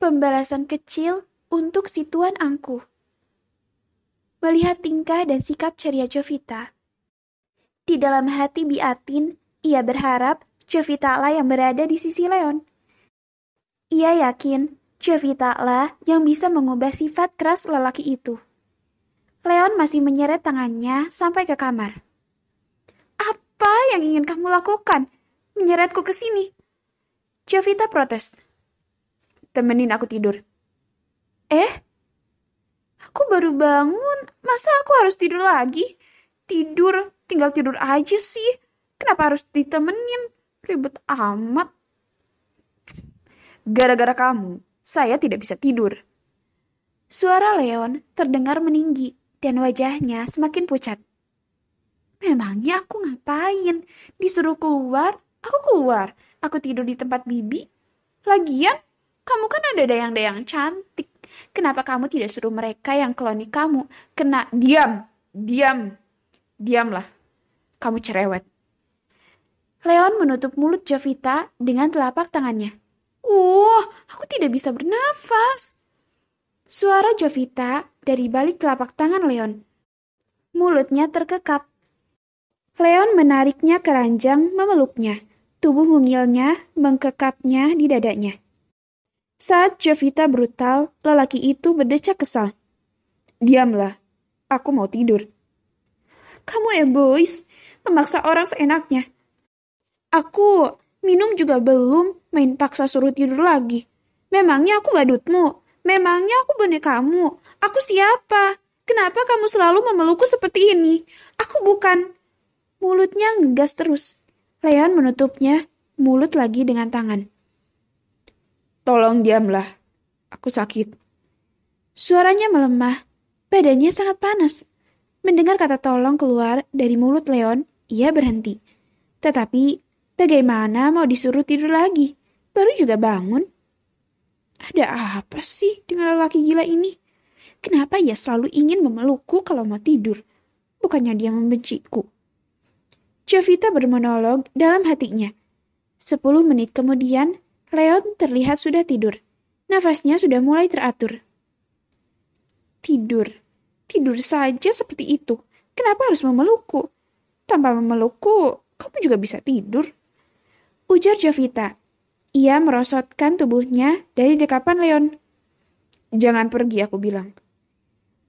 Pembalasan kecil untuk si Tuan Angkuh. Melihat tingkah dan sikap ceria Jovita, di dalam hati Biatin, ia berharap Jovita lah yang berada di sisi Leon. Ia yakin Jovita lah yang bisa mengubah sifat keras lelaki itu. Leon masih menyeret tangannya sampai ke kamar. Apa yang ingin kamu lakukan? Menyeretku ke sini. Jovita protes. Temenin aku tidur. Aku baru bangun. Masa aku harus tidur lagi? Tinggal tidur aja sih. Kenapa harus ditemenin? Ribet amat. Gara-gara kamu, saya tidak bisa tidur. Suara Leon terdengar meninggi dan wajahnya semakin pucat. Memangnya aku ngapain? Disuruh keluar, aku keluar. Aku tidur di tempat bibi. Lagian, kamu kan ada dayang-dayang cantik. Kenapa kamu tidak suruh mereka yang kloni kamu? Diamlah. Kamu cerewet. Leon menutup mulut Jovita dengan telapak tangannya. Aku tidak bisa bernafas. Suara Jovita dari balik telapak tangan Leon. Mulutnya terkekap. Leon menariknya ke ranjang memeluknya. Tubuh mungilnya mengkekapnya di dadanya. Saat Jovita brutal, lelaki itu berdecak kesal. Diamlah, aku mau tidur. Kamu egois, memaksa orang seenaknya. Aku minum juga belum, main paksa suruh tidur lagi. Memangnya aku badutmu? Memangnya aku bonekamu? Aku siapa? Kenapa kamu selalu memelukku seperti ini? Aku bukan. Mulutnya ngegas terus. Leon menutupnya mulut lagi dengan tangan. Tolong diamlah, aku sakit. Suaranya melemah, badannya sangat panas. Mendengar kata tolong keluar dari mulut Leon, ia berhenti. Tetapi bagaimana mau disuruh tidur lagi? Baru juga bangun. Ada apa sih dengan lelaki gila ini? Kenapa ia selalu ingin memelukku kalau mau tidur? Bukannya dia membenciku. Jovita bermonolog dalam hatinya. 10 menit kemudian, Leon terlihat sudah tidur. Nafasnya sudah mulai teratur. Tidur saja seperti itu. Kenapa harus memelukku? Tanpa memelukku, kamu juga bisa tidur. Ujar Jovita. Ia merosotkan tubuhnya dari dekapan Leon. Jangan pergi, aku bilang.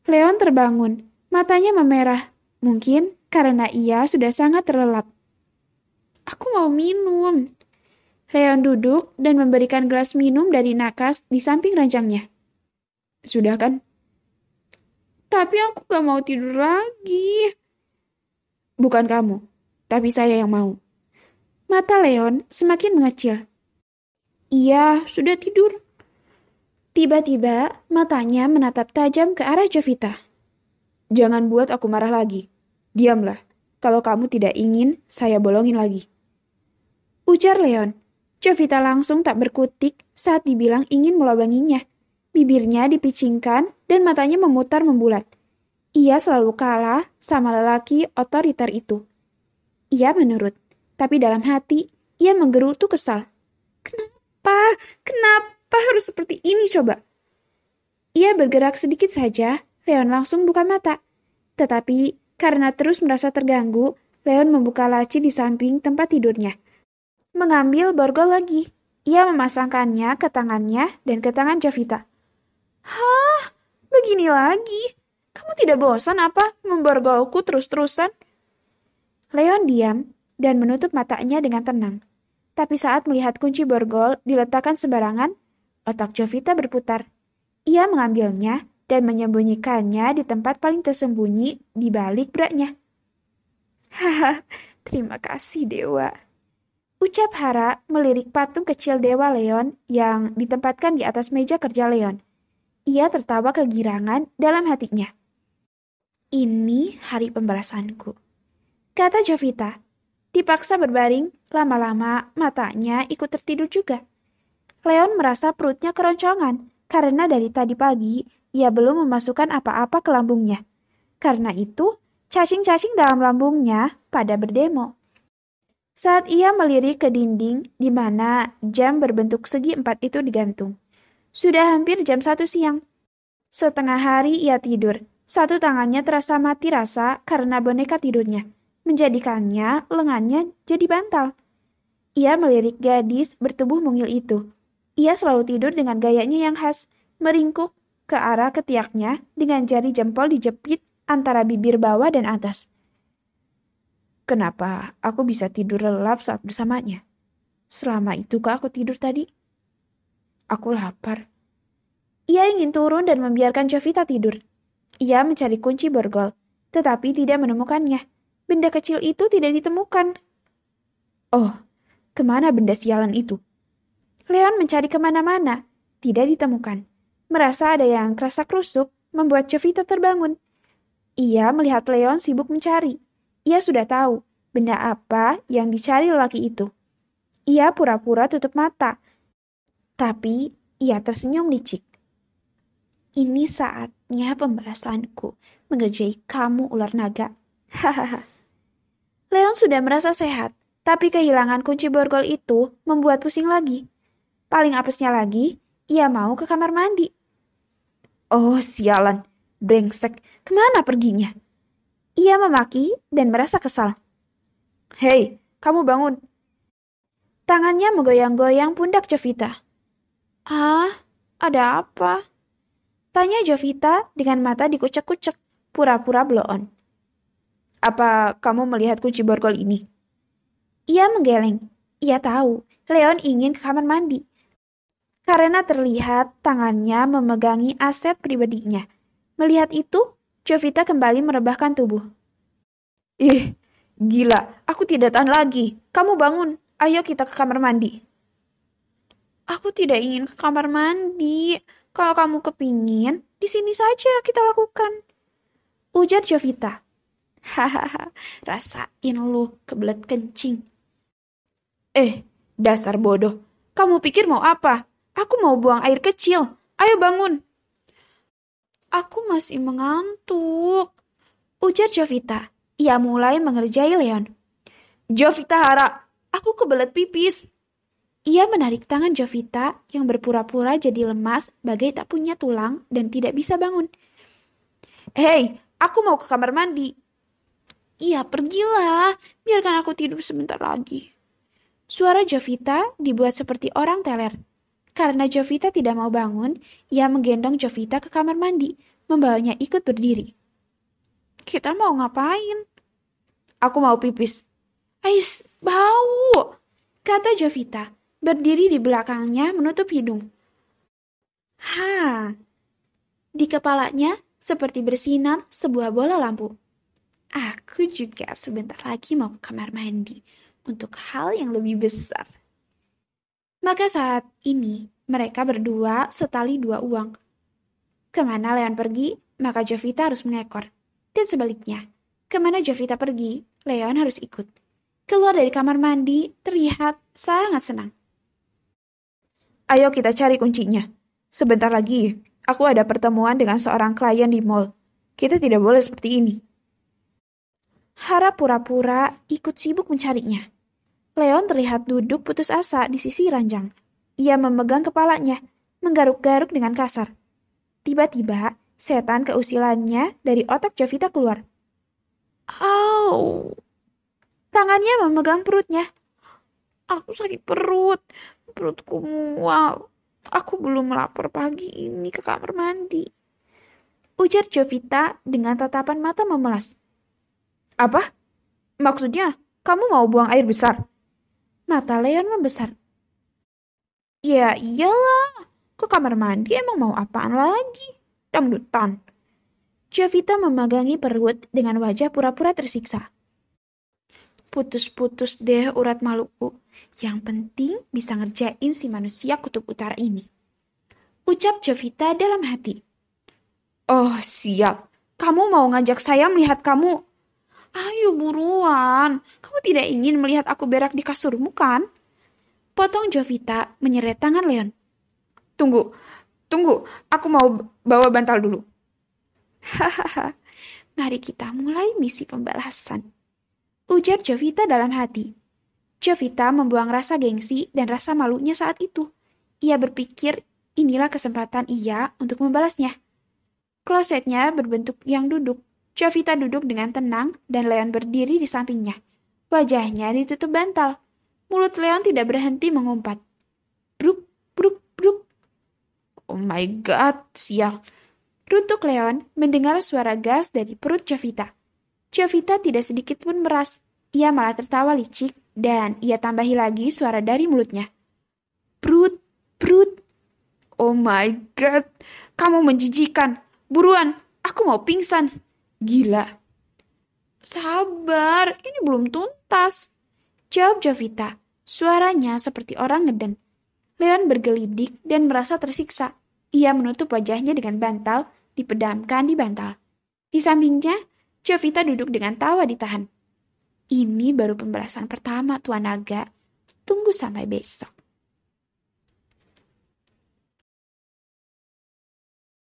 Leon terbangun, matanya memerah. Mungkin karena ia sudah sangat terlelap. Aku mau minum. Leon duduk dan memberikan gelas minum dari nakas di samping ranjangnya. Sudah kan? Tapi aku gak mau tidur lagi. Bukan kamu, tapi saya yang mau. Mata Leon semakin mengecil. Ia sudah tidur. Tiba-tiba matanya menatap tajam ke arah Jovita. Jangan buat aku marah lagi. Diamlah. Kalau kamu tidak ingin, saya bolongin lagi. Ujar Leon. Jovita langsung tak berkutik saat dibilang ingin melobanginya. Bibirnya dipicingkan dan matanya memutar membulat. Ia selalu kalah sama lelaki otoriter itu. Ia menurut, tapi dalam hati ia menggerutu kesal. Kenapa harus seperti ini coba? Ia bergerak sedikit saja, Leon langsung buka mata. Tetapi karena terus merasa terganggu, Leon membuka laci di samping tempat tidurnya. Mengambil borgol lagi. Ia memasangkannya ke tangannya dan ke tangan Jovita. Hah? Begini lagi? Kamu tidak bosan apa memborgolku terus-terusan? Leon diam dan menutup matanya dengan tenang. Tapi saat melihat kunci borgol diletakkan sembarangan, otak Jovita berputar. Ia mengambilnya dan menyembunyikannya di tempat paling tersembunyi di balik beraknya. Haha, terima kasih Dewa. Ucap Hara melirik patung kecil Dewa Leon yang ditempatkan di atas meja kerja Leon. Ia tertawa kegirangan dalam hatinya. Ini hari pembalasanku, kata Jovita. Dipaksa berbaring, lama-lama matanya ikut tertidur juga. Leon merasa perutnya keroncongan karena dari tadi pagi ia belum memasukkan apa-apa ke lambungnya. Karena itu, cacing-cacing dalam lambungnya pada berdemo. Saat ia melirik ke dinding di mana jam berbentuk segi 4 itu digantung. Sudah hampir jam 1 siang. Setengah hari ia tidur. Satu tangannya terasa mati rasa karena boneka tidurnya, menjadikannya lengannya jadi bantal. Ia melirik gadis bertubuh mungil itu. Ia selalu tidur dengan gayanya yang khas, meringkuk ke arah ketiaknya dengan jari jempol dijepit antara bibir bawah dan atas. Kenapa aku bisa tidur lelap saat bersamanya? Selama itu kok aku tidur tadi? Aku lapar. Ia ingin turun dan membiarkan Jovita tidur. Ia mencari kunci borgol, tetapi tidak menemukannya. Benda kecil itu tidak ditemukan. Oh, kemana benda sialan itu? Leon mencari kemana-mana, tidak ditemukan. Merasa ada yang kerasa-kerusuk, membuat Jovita terbangun. Ia melihat Leon sibuk mencari. Ia sudah tahu benda apa yang dicari lelaki itu. Ia pura-pura tutup mata, tapi ia tersenyum licik. Ini saatnya pembalasanku mengerjai kamu, ular naga. Hahaha. Leon sudah merasa sehat, tapi kehilangan kunci borgol itu membuat pusing lagi. Paling apesnya lagi, ia mau ke kamar mandi. Oh sialan, brengsek, kemana perginya? Ia memaki dan merasa kesal. Hei, kamu bangun. Tangannya menggoyang-goyang pundak Jovita. Ah, ada apa? Tanya Jovita dengan mata dikucek-kucek, pura-pura blow on. Apa kamu melihat kunci borgol ini? Ia menggeleng. Ia tahu Leon ingin ke kamar mandi. Karena terlihat tangannya memegangi aset pribadinya. Melihat itu, Jovita kembali merebahkan tubuh. Ih, gila, aku tidak tahan lagi. Kamu bangun, ayo kita ke kamar mandi. Aku tidak ingin ke kamar mandi. Kalau kamu kepingin, di sini saja kita lakukan. Ujar Jovita. Hahaha, rasain lu kebelet kencing. Dasar bodoh. Kamu pikir mau apa? Aku mau buang air kecil. Ayo bangun. Aku masih mengantuk. Ujar Jovita. Ia mulai mengerjai Leon. Jovita Hara, aku kebelet pipis. Ia menarik tangan Jovita yang berpura-pura jadi lemas bagai tak punya tulang dan tidak bisa bangun. Hei, aku mau ke kamar mandi. Iya, pergilah. Biarkan aku tidur sebentar lagi. Suara Jovita dibuat seperti orang teler. Karena Jovita tidak mau bangun, ia menggendong Jovita ke kamar mandi, membawanya ikut berdiri. Kita mau ngapain? Aku mau pipis. Ais, bau, kata Jovita, berdiri di belakangnya menutup hidung. Di kepalanya seperti bersinar sebuah bola lampu. Aku juga sebentar lagi mau ke kamar mandi untuk hal yang lebih besar. Maka saat ini mereka berdua setali dua uang. Kemana Leon pergi, maka Jovita harus mengekor. Dan sebaliknya, kemana Jovita pergi, Leon harus ikut. Keluar dari kamar mandi, terlihat sangat senang. Ayo kita cari kuncinya. Sebentar lagi, aku ada pertemuan dengan seorang klien di mall. Kita tidak boleh seperti ini. Hara pura-pura ikut sibuk mencarinya. Leon terlihat duduk putus asa di sisi ranjang. Ia memegang kepalanya, menggaruk-garuk dengan kasar. Tiba-tiba, setan keusilannya dari otak Jovita keluar. Au! Tangannya memegang perutnya. Aku sakit perut. Perutku mual. Aku belum lapar pagi ini ke kamar mandi. Ujar Jovita dengan tatapan mata memelas. Apa? Maksudnya, kamu mau buang air besar? Mata Leon membesar. Ya iyalah, ke kamar mandi emang mau apaan lagi? Dangdutan. Jovita memegangi perut dengan wajah pura-pura tersiksa. Putus-putus deh urat maluku. Yang penting bisa ngerjain si manusia kutub utara ini. Ucap Jovita dalam hati. Oh siap, kamu mau ngajak saya melihat kamu? Ayo buruan, kamu tidak ingin melihat aku berak di kasurmu kan? Potong Jovita menyeret tangan Leon. Tunggu, aku mau bawa bantal dulu. Hahaha, mari kita mulai misi pembalasan. Ujar Jovita dalam hati. Jovita membuang rasa gengsi dan rasa malunya saat itu. Ia berpikir Inilah kesempatan ia untuk membalasnya. Klosetnya berbentuk yang duduk. Jovita duduk dengan tenang dan Leon berdiri di sampingnya. Wajahnya ditutup bantal. Mulut Leon tidak berhenti mengumpat. Bruk, bruk, bruk. Oh my god, sial. Rutuk Leon mendengar suara gas dari perut Jovita. Jovita tidak sedikit pun meras. Ia malah tertawa licik dan ia tambahi lagi suara dari mulutnya. Brut, brut. Oh my god, kamu menjijikan. Buruan, aku mau pingsan. Gila. Sabar, ini belum tuntas. Jawab Jovita. Suaranya seperti orang ngeden. Leon bergelidik dan merasa tersiksa. Ia menutup wajahnya dengan bantal, dipedamkan di bantal. Di sampingnya, Jovita duduk dengan tawa ditahan. Ini baru pembalasan pertama, Tuan Naga. Tunggu sampai besok.